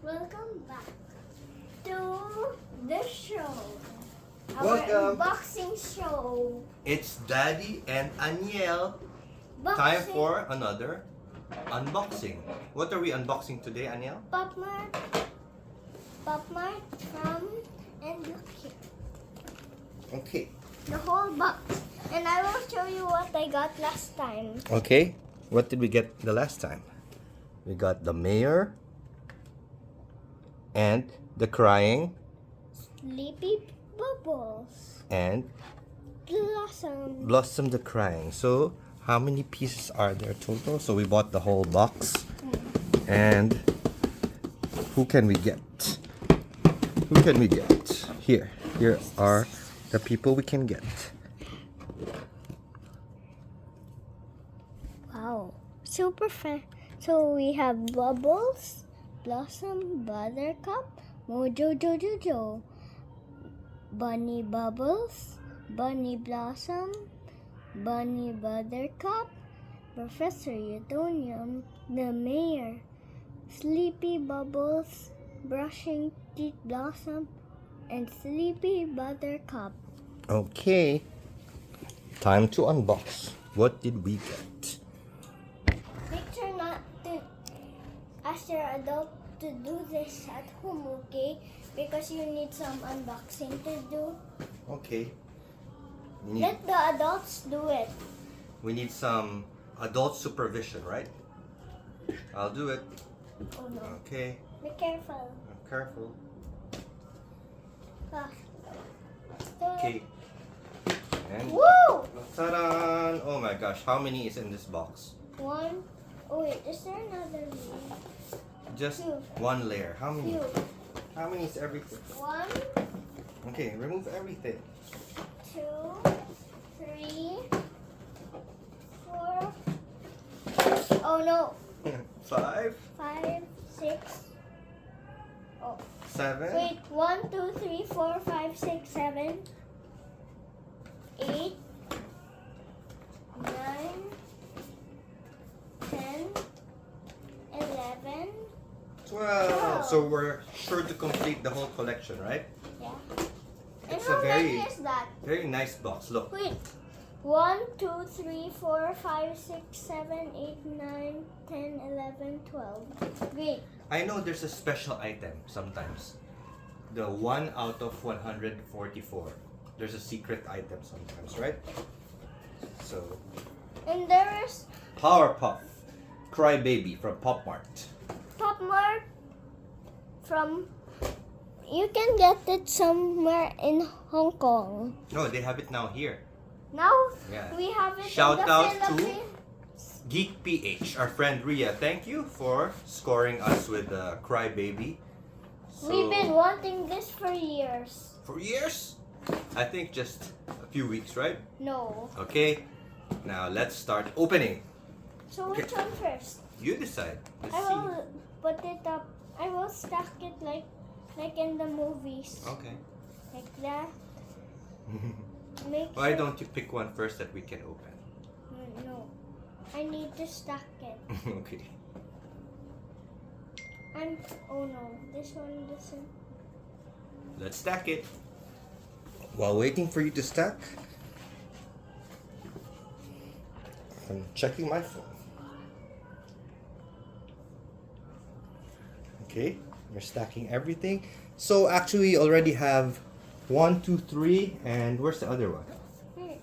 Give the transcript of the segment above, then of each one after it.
Welcome back to the show. Our Welcome. unboxing show. It's Daddy and Annielle. Boxing. Time for another unboxing. What are we unboxing today, Annielle? Pop Mart from and look here. Okay. The whole box. And I will show you what I got last time. Okay. What did we get the last time? We got the mayor and the crying Sleepy Bubbles. and Blossom. Blossom the crying. So how many pieces are there total? So we bought the whole box. And who can we get? Who can we get? Here are the people we can get. Wow. Super fun. So we have Bubbles, Blossom, Buttercup, Mojo Jojo, Bunny Bubbles, Bunny Blossom, Bunny Buttercup, Professor Utonium, the Mayor, Sleepy Bubbles, Brushing Teeth Blossom, and Sleepy Buttercup. Okay. Time to unbox. What did we get? Make sure not to ask your adult to do this at home, okay? Because you need some unboxing to do. Okay. We need, Let the adults do it. we need some adult supervision, right? I'll do it. Oh no. Okay. Be careful. Careful. Ah. Okay. And Woo! ta-da! Oh my gosh, how many is in this box? One. Oh wait, is there another one? Just Two. one layer. How many? Two. How many is everything? One, Okay, remove everything. 2, 3, 4. Oh no. 5, 5, 6. Oh. 7. Wait, 1, 2, 3, 4, 5, 6, 7, 8, 9, 10, 11. 12. So we're sure to complete the whole collection, right? Yeah. And It's how a very, many is that? very nice box. Look. Wait. 1, 2, 3, 4, 5, 6, 7, 8, 9, 10, 11, 12. Great. I know there's a special item sometimes. The 1 out of 144. There's a secret item sometimes, right? So, And there is Powerpuff Cry Baby from Pop Mart. Pop Mart from. You can get it somewhere in Hong Kong. No, they have it now here. Now Yeah. we have it Shout in the out to Philippines. Geek Ph, our friend Ria. Thank you for scoring us with Cry Baby. We've been wanting this for years. For years? I think just a few weeks, right? No. Okay. Now let's start opening. So which one first? You decide. Let's I see. will put it up. I will stack it like in the movies. Okay. Like that. Make Why sure. don't you pick one first that we can open? No. I need to stack it. Okay. Oh no, this one doesn't. Let's stack it. While waiting for you to stack, I'm checking my phone. Okay, we're stacking everything. So actually, we already have 1, 2, 3, and where's the other one? Here.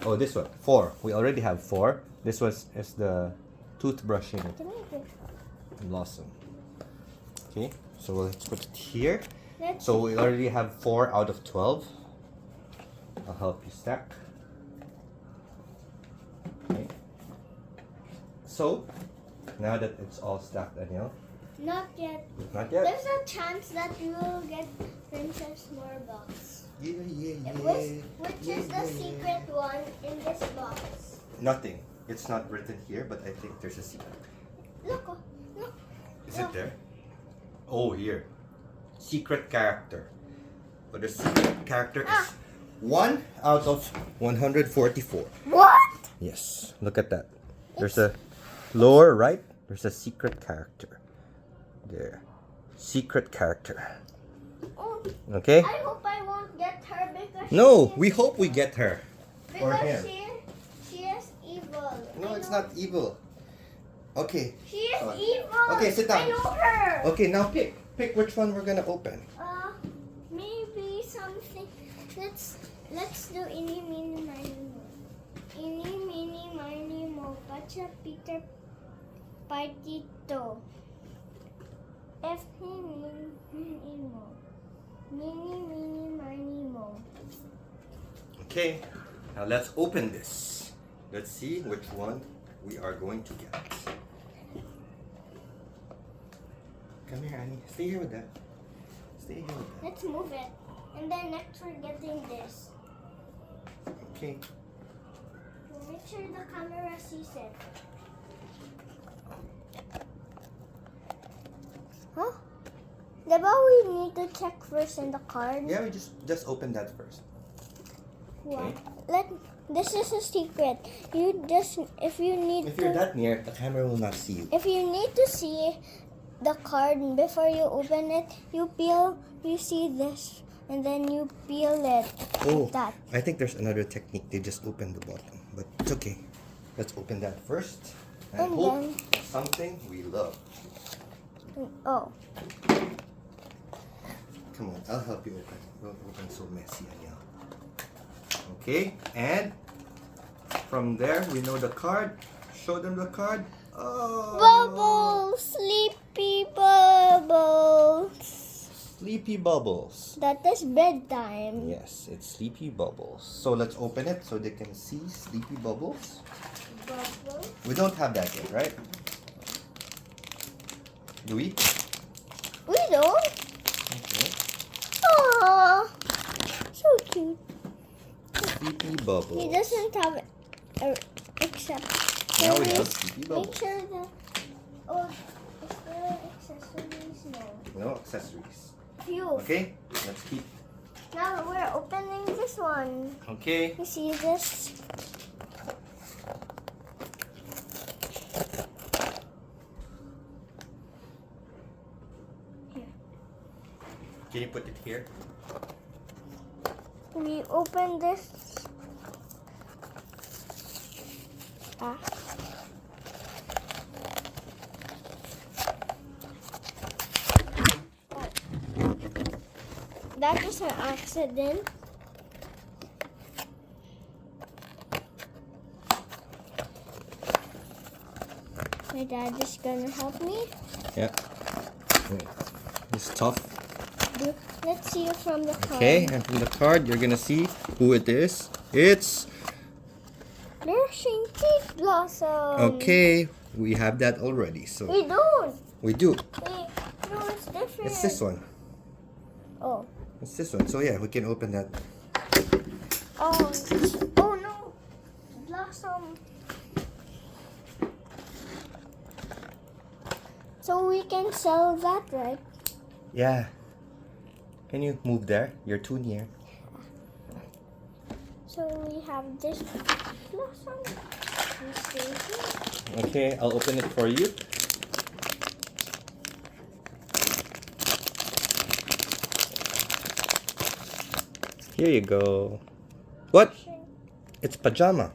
Oh, this one, 4. We already have 4. This was is the toothbrushing Can I do? blossom. Okay, so let's put it here. Let's So we already have 4 out of 12. I'll help you stack. Okay. So now that it's all stacked, Annielle. Not yet. Not yet. There's a chance that you will get Princess Moorbox. Yeah. Which is the secret one in this box? Nothing. It's not written here, but I think there's a secret. Look, look. Is it there? Oh, here. Secret character. But the secret character is 1 out of 144. What? Yes. Look at that. There's a lower right. There's a secret character. There. secret character. Oh, Okay? I hope I won't get her because No, we hope we get her. Or because him. she is evil. No, I it's know- not evil. Okay. She is Fine. evil. Okay, sit down. I know her. Okay, now pick. Pick which one we're gonna open. Maybe something. Let's do any mini miny mo. Any mini miny mo. Pacha Peter Partito. F mini mo. Mini miny mo. Okay, now let's open this. Let's see which one we are going to get. Come here, Annie. Stay here with that. Stay here with that. Let's move it. And then next we're getting this. Okay. Make sure the camera sees it. Huh? Diba we need to check first in the card? Yeah, we just open that first. What? Okay. This is a secret. If you need If you're to that near, the camera will not see you. if you need to see the card before you open it, you see this and then you peel it Oh, like that. I think there's another technique. They just open the bottom, but it's okay. Let's open that first and And hope then- something we love. Oh. Come on, I'll help you open. Don't open so messy, Annielle. Okay, and from there we know the card. Show them the card. Oh, Bubbles! Sleepy bubbles! Sleepy Bubbles. That is bedtime. Yes, it's Sleepy Bubbles. So let's open it so they can see Sleepy Bubbles. Bubbles? We don't have that yet, right? Do we? We don't? Okay. Aww! So cute. Sleepy He Bubbles. doesn't have except. Now we Can have Sleepy Make Bubbles. sure that. Oh, is there accessories? No. No accessories. Phew. Okay, let's keep. Now we're opening this one. Okay. You see this? Can you put it here? We open this. Ah. That was an accident. My dad is gonna help me. Yeah. It's tough. Let's see it from the card. Okay, and from the card, you're gonna see who it is. It's Blushing Teeth Blossom. okay. We have that already, so We don't. we do. Wait, no, it's different. It's this one. Oh. It's this one. So yeah, we can open that. Oh. Oh no. Blossom. So we can sell that, right? Yeah. Can you move there? You're too near. So we have this blossom. You see here? Okay, I'll open it for you. Here you go. What? It's pajama.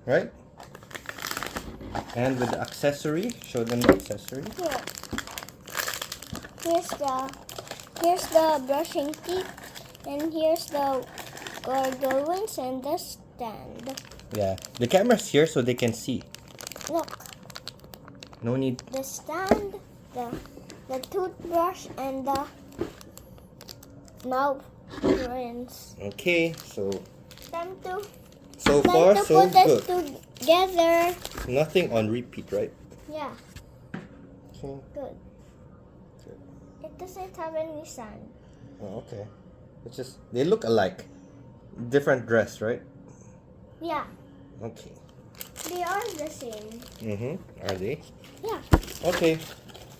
Right? And with the accessory, show them the accessory. Here. Here's the brushing teeth, and here's the gargle wings and the stand. Yeah, the camera's here so they can see. Look, No need. the stand, the toothbrush, and the mouth rinse. Okay, so Time to so far time to so put this good. together. Nothing on repeat, right? Yeah, Okay. good. Good. It doesn't have any sand. Oh, okay. It's just they look alike. Different dress, right? Yeah, Okay. they are the same. Are they? Yeah. Okay.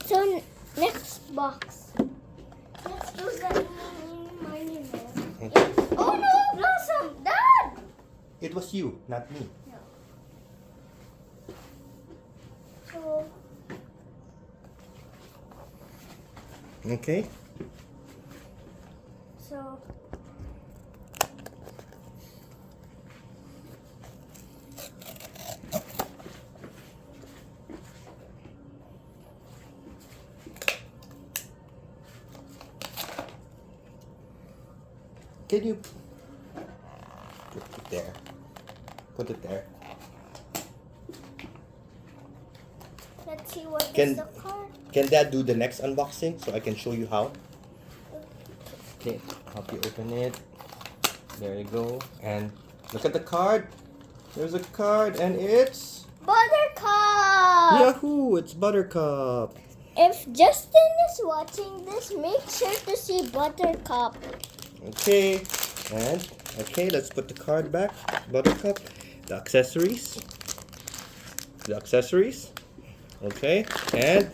So next box. Let's do the mini Okay. Oh no, Blossom! Dad! It was you, not me. No. So Okay. So Can you put it there? Put it there. let's see what Can- is the card. Can Dad do the next unboxing so I can show you how? Okay, help you open it. There you go. And look at the card. There's a card and it's Buttercup! Yahoo! It's Buttercup. If Justin is watching this, make sure to see Buttercup. Okay, and okay, let's put the card back. Buttercup, the accessories. The accessories. Okay, and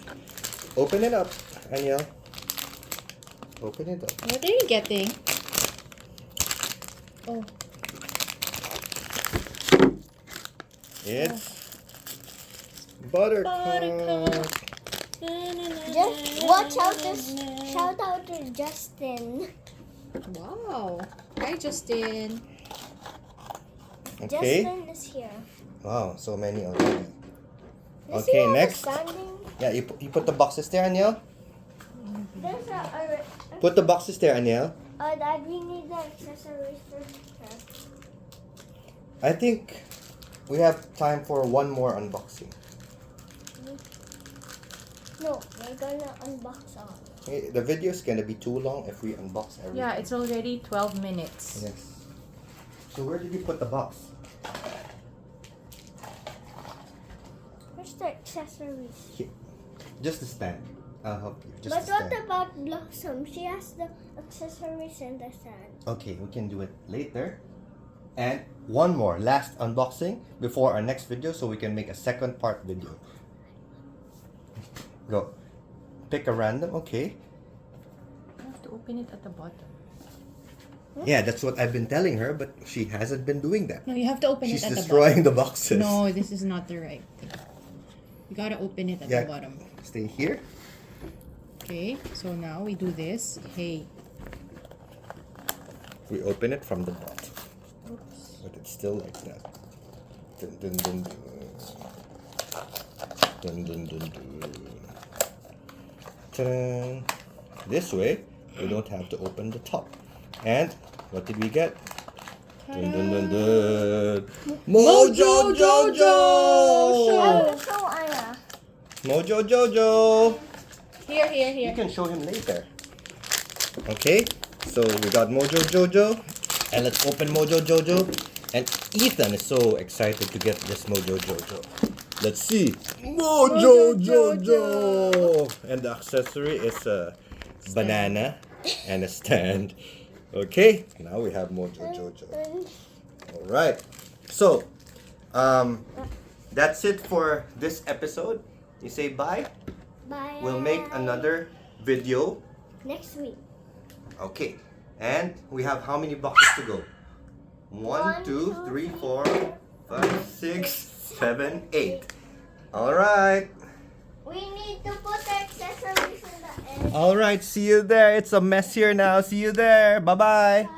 open it up, Annielle. Open it up. What are you getting? Oh, It's Buttercup. Buttercup. Just watch out this. Shout out to Justin. Wow. Hi, Justine. Okay. Justin is here. Wow, so many already. You Okay, see how next. the standing? Yeah, you put the boxes there, Annielle. There's Put the boxes there, Annielle. Dad, we need the accessories first. I think we have time for one more unboxing. No, we're gonna unbox all. Okay, the video is gonna be too long if we unbox everything. Yeah, it's already 12 minutes. Yes. So where did you put the box? Where's the accessories? Here. Just the stand. I'll help you. Just But the what stand. about Blossom? She has the accessories and the stand. Okay, we can do it later. And one more last unboxing before our next video so we can make a second part video. Go. Pick a random, okay. You have to open it at the bottom. Yeah, that's what I've been telling her, but she hasn't been doing that. No, you have to open She's it at destroying the the boxes. bottom. No, this is not the right thing. You gotta open it at Yeah. the bottom. Stay here. Okay, so now we do this. Hey. We open it from the bottom. Oops. But it's still like that. Dun, dun, dun, dun. Dun, dun, dun, dun. Ta-da. This way, we don't have to open the top. And what did we get? Dun, dun, dun, dun. Mojo Jojo! Show Anna. Mojo Jojo! Here. You can show him later. Okay, so we got Mojo Jojo. And let's open Mojo Jojo. And Ethan is so excited to get this Mojo Jojo. Let's see. Mojo Jojo! And the accessory is a banana and a stand. Okay, now we have Mojo Jojo. Alright. So, that's it for this episode. You say bye? Bye. We'll make another video. Next week. Okay. And we have how many boxes to go? 1, 2, 3, 4, 5, 6, 7, 8. Alright. We need to put the accessories in the end. Alright, see you there. It's a mess here now. See you there. Bye-bye.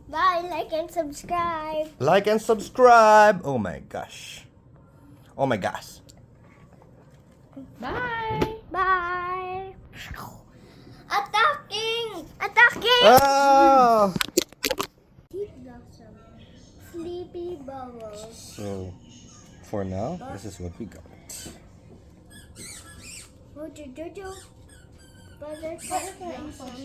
Bye, like and subscribe. Like and subscribe. Oh my gosh. Oh my gosh. Bye. Bye. Attacking! Attacking! Ah! Heat blossom. Sleepy bubbles. So, for now, this is what we got. Mojo Jojo. Buttercup.